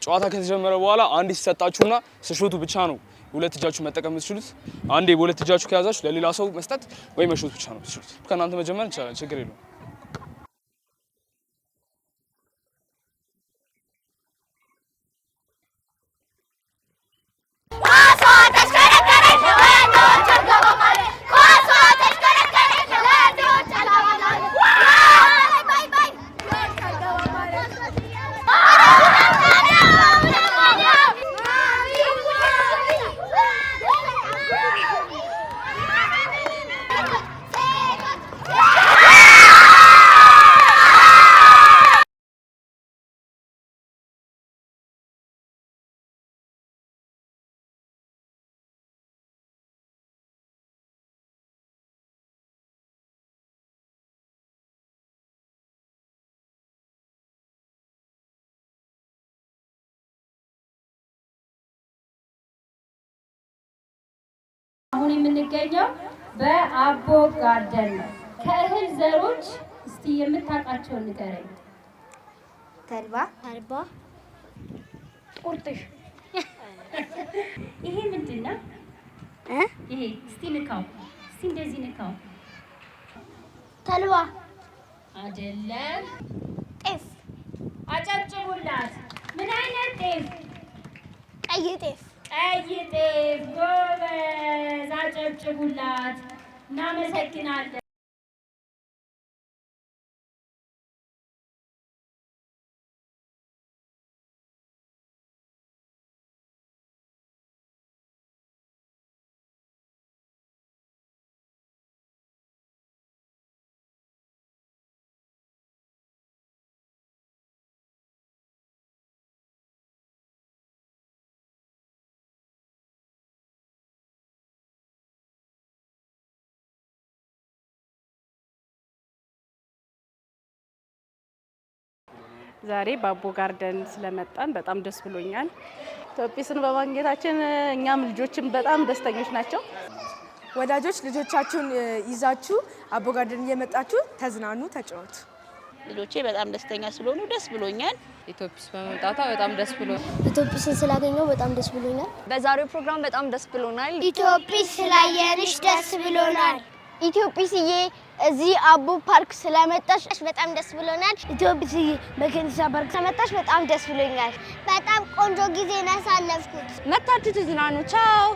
ጨዋታ ከተጀመረ በኋላ አንድ ይሰጣችሁና ስሾቱ ብቻ ነው ሁለት እጃችሁ መጠቀም የምትችሉት። አንዴ በሁለት እጃችሁ ከያዛችሁ ለሌላ ሰው መስጠት ወይ መሾት ብቻ ነው የምትችሉት። ከእናንተ መጀመር ይቻላል፣ ችግር የለውም። አሁን የምንገኘው በአቦ ጋርደን ነው። ከእህል ዘሮች እስቲ የምታውቃቸውን ንገረኝ። ተልባ፣ ቁርጥሽ። ይሄ ምንድን ነው? ይሄ እስቲ ንካው፣ እስቲ እንደዚህ ንካው። ተልባ አይደለም። ጤፍ። አጨብጭቡላት። ምን አይነት ጤፍ? ቀይ ጤፍ። ቀይ ጤፍ። ጎበዝ፣ አጨብጭቡላት። እናመሰግናለን። ዛሬ በአቦ ጋርደን ስለመጣን በጣም ደስ ብሎኛል። ኢትዮጲስን በማግኘታችን እኛም ልጆችም በጣም ደስተኞች ናቸው። ወላጆች ልጆቻችሁን ይዛችሁ አቦ ጋርደን እየመጣችሁ ተዝናኑ፣ ተጫወቱ። ልጆቼ በጣም ደስተኛ ስለሆኑ ደስ ብሎኛል። ኢትዮጲስ በመምጣቷ በጣም ደስ ብሎኛል። ኢትዮጲስን ስላገኘው በጣም ደስ ብሎኛል። በዛሬው ፕሮግራም በጣም ደስ ብሎናል። ኢትዮጲስ ስላየንሽ ደስ ብሎናል። ኢትዮጲስዬ እዚህ አቦ ፓርክ ስለመጣሽ በጣም ደስ ብሎናል። ኢትዮጲስዬ መከኒሳ ፓርክ ስለመጣሽ በጣም ደስ ብሎኛል። በጣም ቆንጆ ጊዜ ነው ያሳለፍኩት። መታችሁ ትዝናኑ። ቻው።